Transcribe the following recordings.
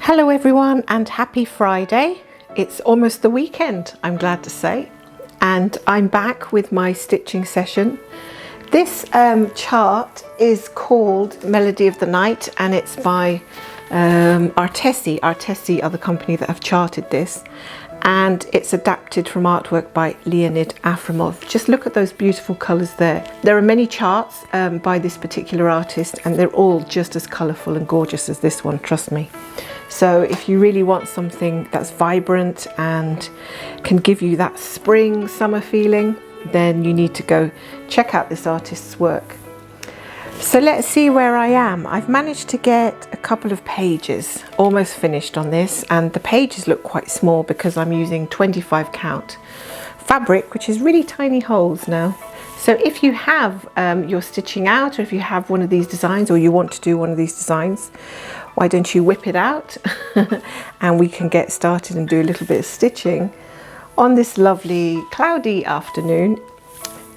Hello everyone and happy Friday. It's almost the weekend, I'm glad to say, and I'm back with my stitching session. This chart is called Melody of the Night and it's by Artesi. Artesi are the company that have charted this, and it's adapted from artwork by Leonid Afremov. Just look at those beautiful colours there. There are many charts by this particular artist and they're all just as colourful and gorgeous as this one, trust me. So if you really want something that's vibrant and can give you that spring, summer feeling, then you need to go check out this artist's work. So let's see where I am. I've managed to get a couple of pages almost finished on this, and the pages look quite small because I'm using 25 count fabric, which is really tiny holes now. So if you have you're stitching out, or if you have one of these designs or you want to do one of these designs, why don't you whip it out and we can get started and do a little bit of stitching on this lovely cloudy afternoon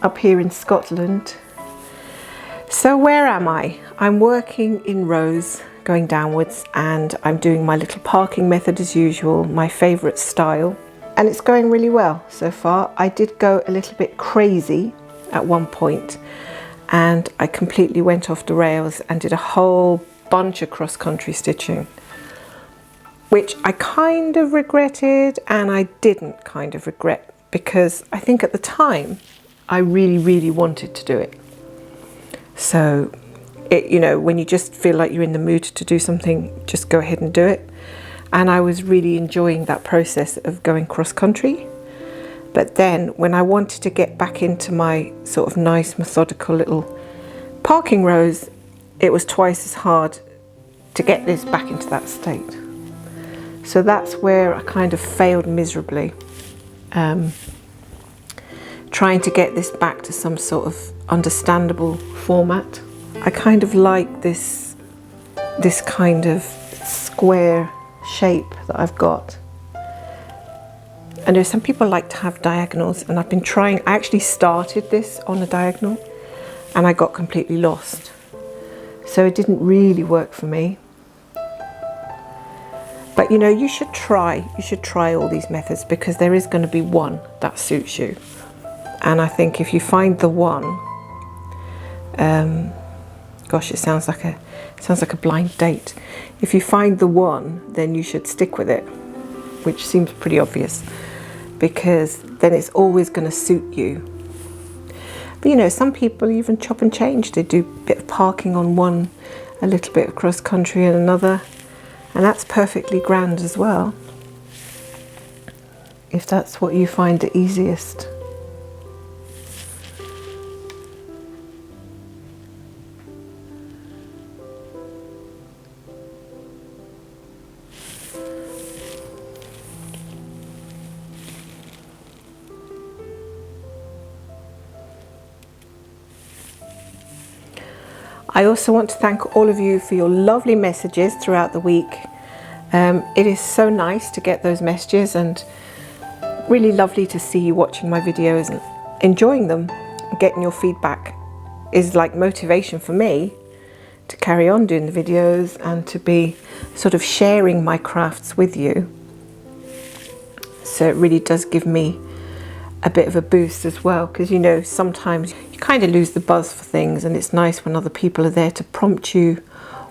up here in Scotland. So where am I? I'm working in rows going downwards, and I'm doing my little parking method as usual, my favourite style, and it's going really well so far. I did go a little bit crazy at one point and I completely went off the rails and did a whole bunch of cross-country stitching, which I kind of regretted and I didn't kind of regret, because I think at the time I really wanted to do it. So you know, when you just feel like you're in the mood to do something, just go ahead and do it. And I was really enjoying that process of going cross-country. But then when I wanted to get back into my sort of nice methodical little parking rows, it was twice as hard to get this back into that state. So that's where I kind of failed miserably, trying to get this back to some sort of understandable format. I kind of like this kind of square shape that I've got. I know some people like to have diagonals, and I've been trying. I actually started this on a diagonal and I got completely lost. So it didn't really work for me. But you know, you should try all these methods, because there is going to be one that suits you. And I think if you find the one, gosh, it sounds like a blind date. If you find the one, then you should stick with it, which seems pretty obvious, because then it's always going to suit you. But you know, some people even chop and change. They do a bit of parking on one, a little bit of cross country on another, and that's perfectly grand as well, if that's what you find the easiest. I also want to thank all of you for your lovely messages throughout the week. It is so nice to get those messages, and really lovely to see you watching my videos and enjoying them. Getting your feedback is like motivation for me to carry on doing the videos and to be sort of sharing my crafts with you. So it really does give me a bit of a boost as well, because you know, sometimes you kind of lose the buzz for things, and it's nice when other people are there to prompt you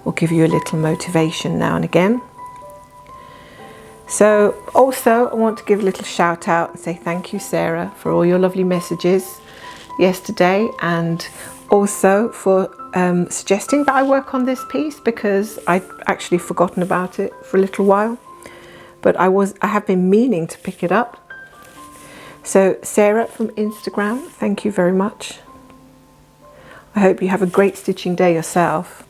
or give you a little motivation now and again. So also I want to give a little shout out and say thank you, Sarah, for all your lovely messages yesterday, and also for suggesting that I work on this piece, because I'd actually forgotten about it for a little while, but I have been meaning to pick it up. So Sarah from Instagram, thank you very much. I hope you have a great stitching day yourself.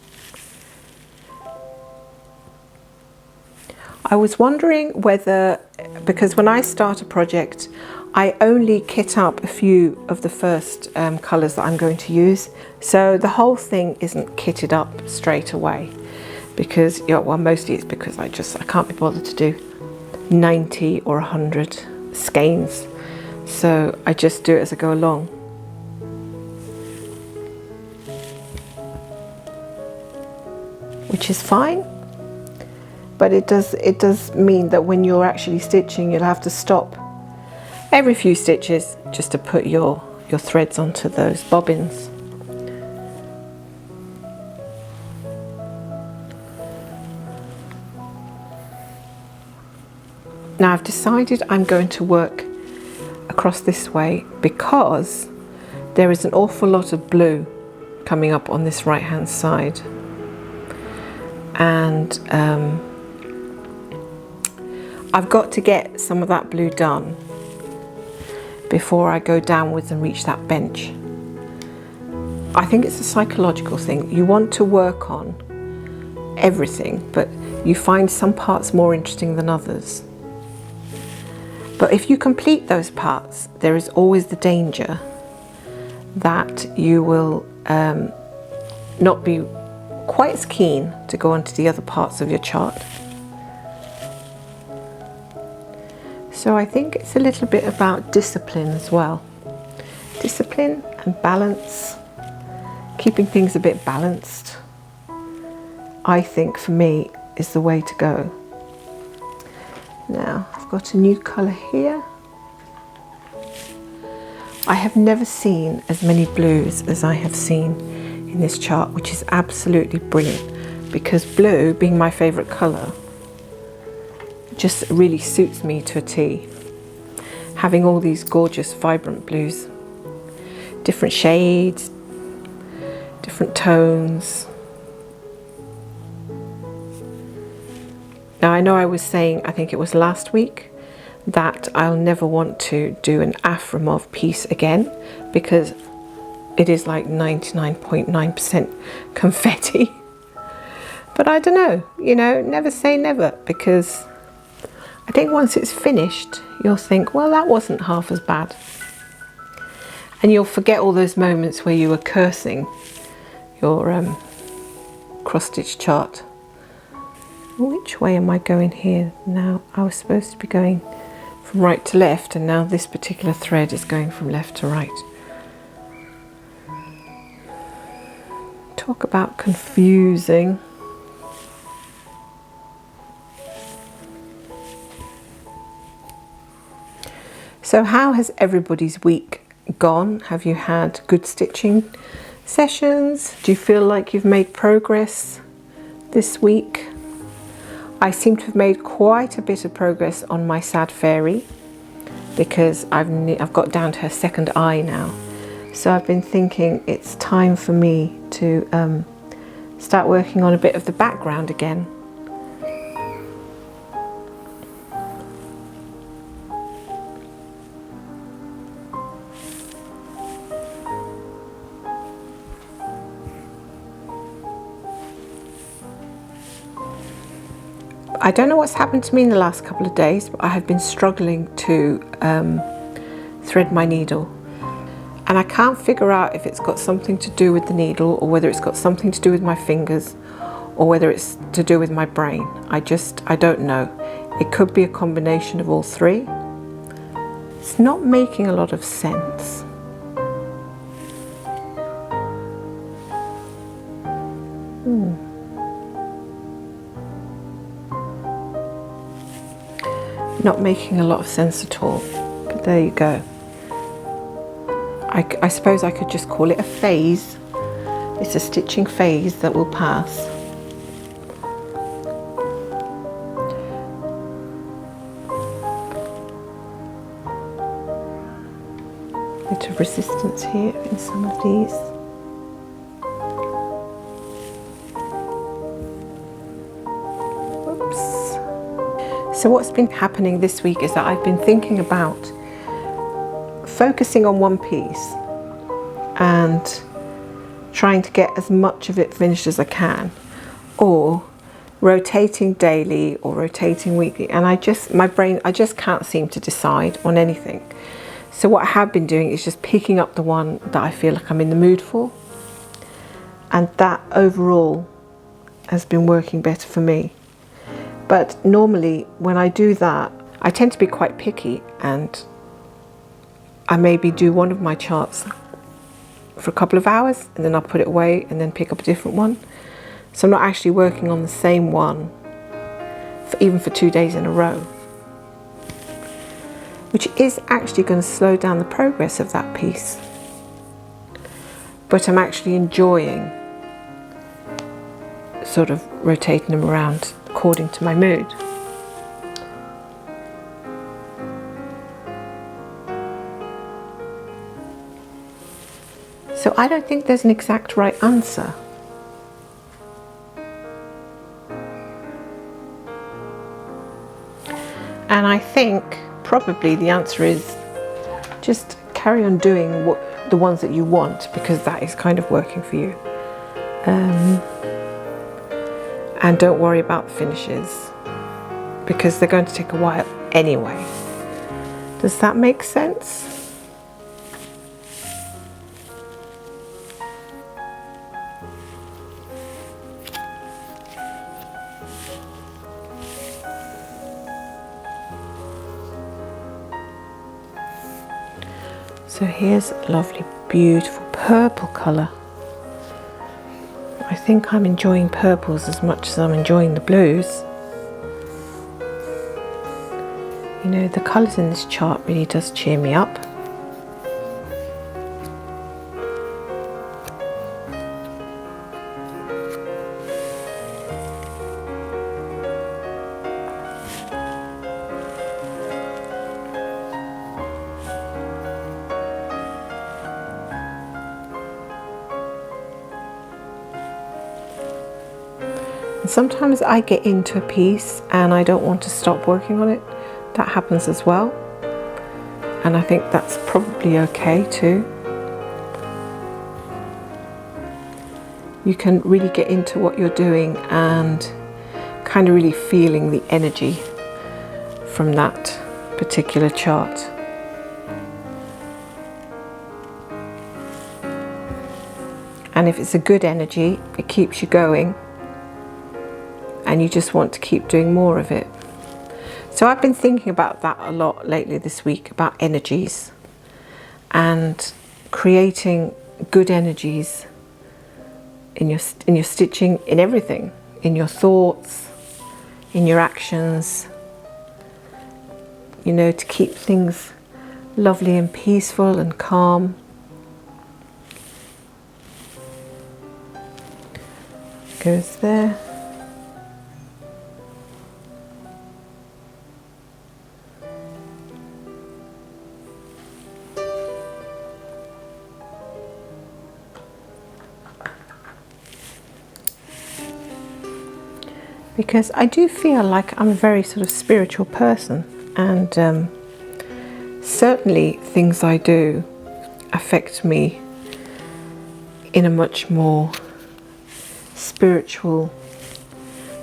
I was wondering whether, because when I start a project, I only kit up a few of the first colours that I'm going to use. So the whole thing isn't kitted up straight away, because, you know, well, mostly it's because I can't be bothered to do 90 or 100 skeins. So I just do it as I go along. Which is fine. but it does mean that when you're actually stitching, you'll have to stop every few stitches just to put your threads onto those bobbins. Now I've decided I'm going to work across this way because there is an awful lot of blue coming up on this right hand side, and I've got to get some of that blue done before I go downwards and reach that bench. I think it's a psychological thing. You want to work on everything, but you find some parts more interesting than others. But if you complete those parts, there is always the danger that you will not be quite as keen to go on to the other parts of your chart. So I think it's a little bit about discipline as well. Discipline and balance, keeping things a bit balanced, I think for me is the way to go. Now I've got a new colour here. I have never seen as many blues as I have seen in this chart, which is absolutely brilliant because blue, being my favourite colour, just really suits me to a T. Having all these gorgeous vibrant blues, different shades, different tones. Now I know I was saying, I think it was last week, that I'll never want to do an Afremov piece again because it is like 99.9% confetti. But I don't know, you know, never say never, because I think once it's finished, you'll think, well, that wasn't half as bad. And you'll forget all those moments where you were cursing your cross-stitch chart. Which way am I going here now? I was supposed to be going from right to left, and now this particular thread is going from left to right. Talk about confusing. So how has everybody's week gone? Have you had good stitching sessions? Do you feel like you've made progress this week? I seem to have made quite a bit of progress on my sad fairy because I've got down to her second eye now. So I've been thinking it's time for me to start working on a bit of the background again. I don't know what's happened to me in the last couple of days, but I have been struggling to thread my needle. And I can't figure out if it's got something to do with the needle, or whether it's got something to do with my fingers, or whether it's to do with my brain. I don't know. It could be a combination of all three. It's not making a lot of sense. Not making a lot of sense at all, but there you go. I suppose I could just call it a phase. It's a stitching phase that will pass. Bit of resistance here in some of these. So what's been happening this week is that I've been thinking about focusing on one piece and trying to get as much of it finished as I can, or rotating daily or rotating weekly, and I just can't seem to decide on anything. So what I have been doing is just picking up the one that I feel like I'm in the mood for, and that overall has been working better for me. But normally when I do that, I tend to be quite picky, and I maybe do one of my charts for a couple of hours and then I'll put it away and then pick up a different one. So I'm not actually working on the same one even for 2 days in a row, which is actually going to slow down the progress of that piece. But I'm actually enjoying sort of rotating them around according to my mood. So I don't think there's an exact right answer. And I think probably the answer is just carry on doing the ones that you want, because that is kind of working for you. And don't worry about the finishes, because they're going to take a while anyway. Does that make sense? So here's a lovely, beautiful purple colour. I think I'm enjoying purples as much as I'm enjoying the blues. You know, the colours in this chart really does cheer me up. Sometimes I get into a piece and I don't want to stop working on it. That happens as well. And I think that's probably okay too. You can really get into what you're doing and kind of really feeling the energy from that particular chart. And if it's a good energy, it keeps you going. And you just want to keep doing more of it. So I've been thinking about that a lot lately this week, about energies and creating good energies in your stitching, in everything, in your thoughts, in your actions, you know, to keep things lovely and peaceful and calm. Goes there. Because I do feel like I'm a very sort of spiritual person, and certainly things I do affect me in a much more spiritual,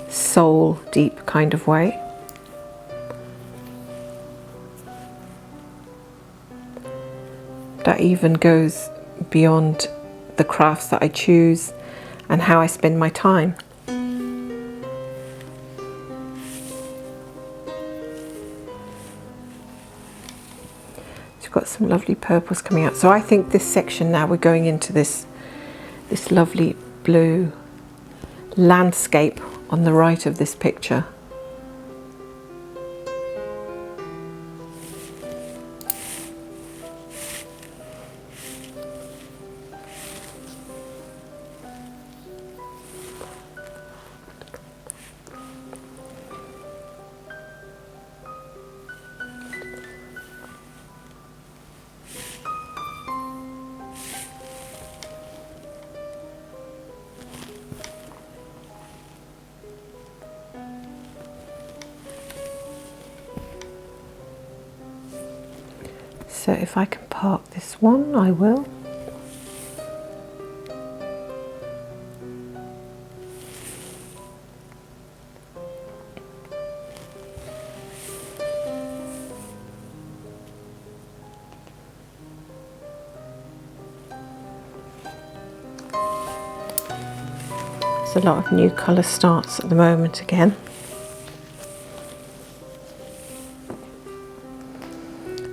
soul deep kind of way. That even goes beyond the crafts that I choose and how I spend my time. Got some lovely purples coming out. So I think this section now, we're going into this lovely blue landscape on the right of this picture. So if I can park this one, I will. There's a lot of new colour starts at the moment again.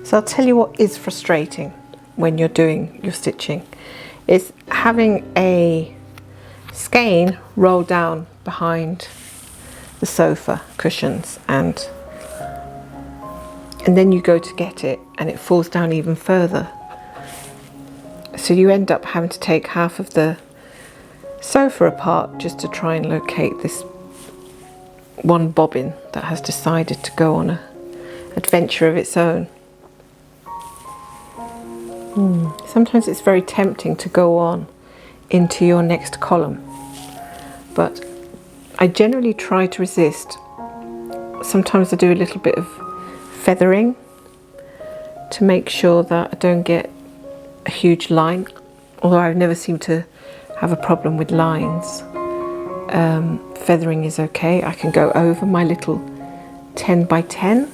So I'll tell you what is frustrating when you're doing your stitching, is having a skein roll down behind the sofa cushions, and then you go to get it and it falls down even further. So you end up having to take half of the sofa apart just to try and locate this one bobbin that has decided to go on an adventure of its own. Sometimes it's very tempting to go on into your next column, but I generally try to resist. Sometimes I do a little bit of feathering to make sure that I don't get a huge line, although I've never seemed to have a problem with lines. Feathering is okay. I can go over my little 10 by 10,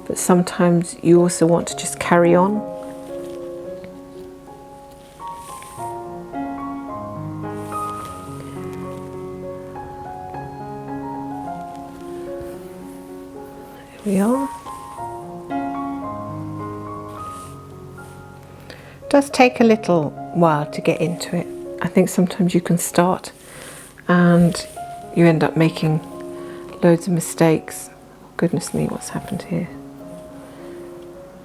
but sometimes you also want to just carry on. Here we are. It does take a little while to get into it. I think sometimes you can start and you end up making loads of mistakes. Goodness me, what's happened here?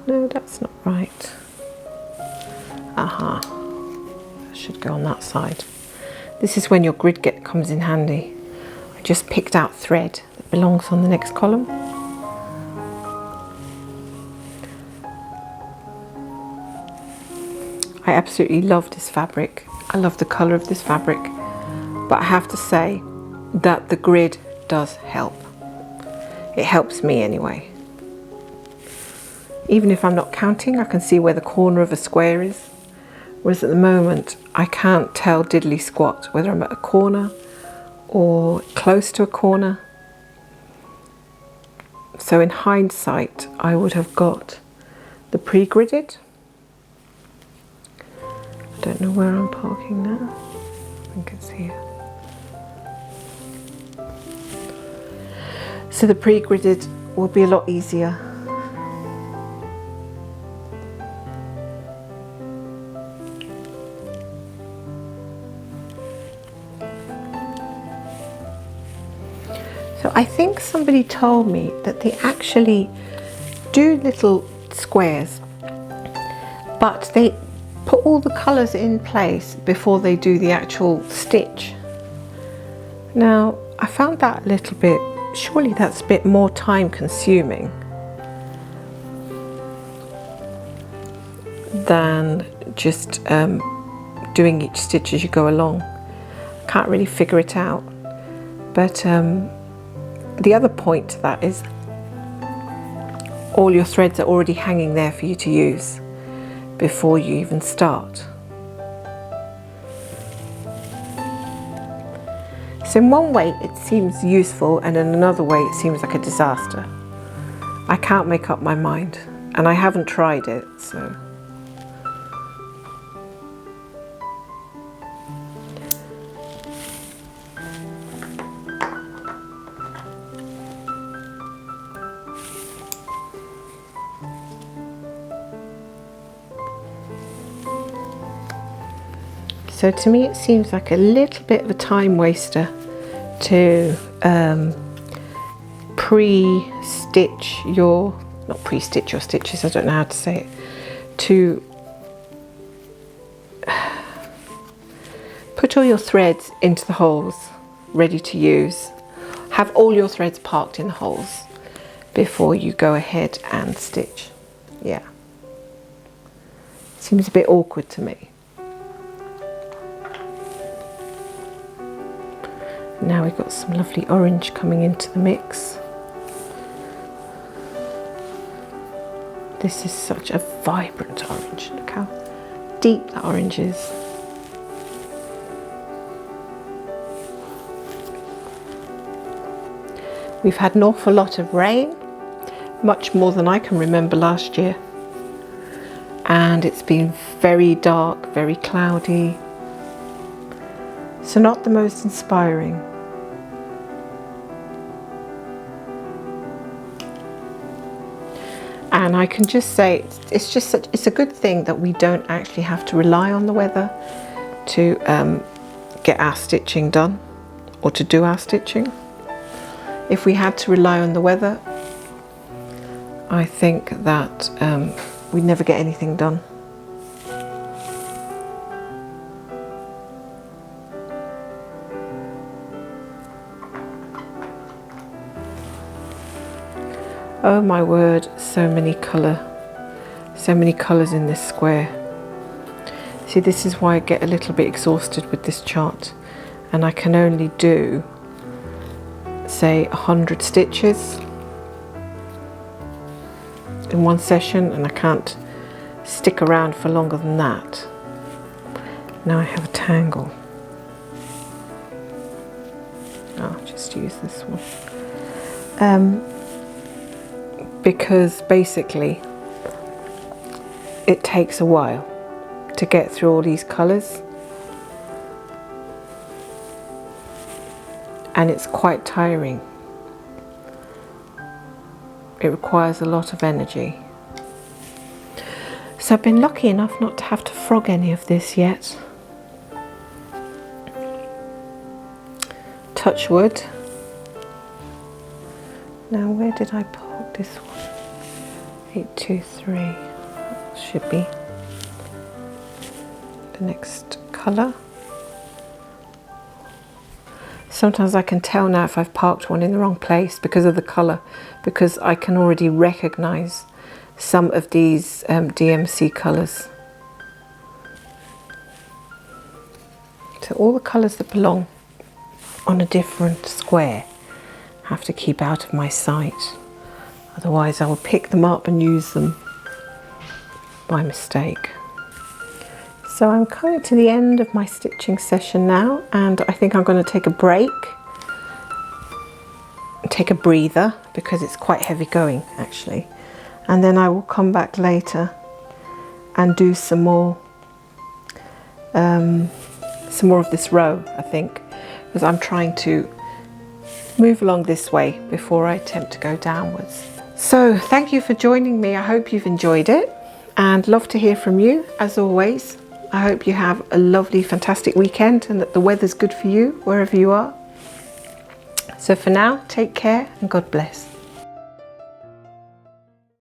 No, that's not right. Aha, that should go on that side. This is when your grid comes in handy. I just picked out thread that belongs on the next column. I absolutely love this fabric. I love the colour of this fabric, but I have to say that the grid does help. It helps me anyway. Even if I'm not counting, I can see where the corner of a square is, whereas at the moment I can't tell diddly squat whether I'm at a corner or close to a corner. So in hindsight, I would have got the pre-gridded. I don't know where I'm parking now. I think it's here. So the pre-gridded will be a lot easier. So I think somebody told me that they actually do little squares, but they put all the colours in place before they do the actual stitch. Now, I found that a little bit, surely that's a bit more time consuming than just doing each stitch as you go along. Can't really figure it out. But the other point to that is all your threads are already hanging there for you to use before you even start. So in one way it seems useful, and in another way it seems like a disaster. I can't make up my mind, and I haven't tried it, so. So to me it seems like a little bit of a time waster to pre-stitch your, not pre-stitch your stitches, I don't know how to say it, to put all your threads into the holes ready to use. Have all your threads parked in the holes before you go ahead and stitch. Yeah, seems a bit awkward to me. Now we've got some lovely orange coming into the mix. This is such a vibrant orange. Look how deep that orange is. We've had an awful lot of rain, much more than I can remember last year. And it's been very dark, very cloudy. So not the most inspiring. And I can just say it's a good thing that we don't actually have to rely on the weather to get our stitching done, or to do our stitching. If we had to rely on the weather, I think that we'd never get anything done. Oh my word, so many colours in this square. See, this is why I get a little bit exhausted with this chart, and I can only do, say, 100 stitches in one session, and I can't stick around for longer than that. Now I have a tangle. I'll just use this one. Because basically it takes a while to get through all these colours, and it's quite tiring. It requires a lot of energy. So I've been lucky enough not to have to frog any of this yet. Touch wood. Now where did I park this one? 823 should be the next colour. Sometimes I can tell now if I've parked one in the wrong place because of the colour, because I can already recognise some of these DMC colours. So all the colours that belong on a different square have to keep out of my sight. Otherwise I will pick them up and use them by mistake. So I'm coming to the end of my stitching session now, and I think I'm going to take a break, take a breather, because it's quite heavy going actually, and then I will come back later and do some more of this row, I think, because I'm trying to move along this way before I attempt to go downwards. So thank you for joining me. I hope you've enjoyed it, and love to hear from you as always. I hope you have a lovely, fantastic weekend, and that the weather's good for you wherever you are. So for now, take care and God bless.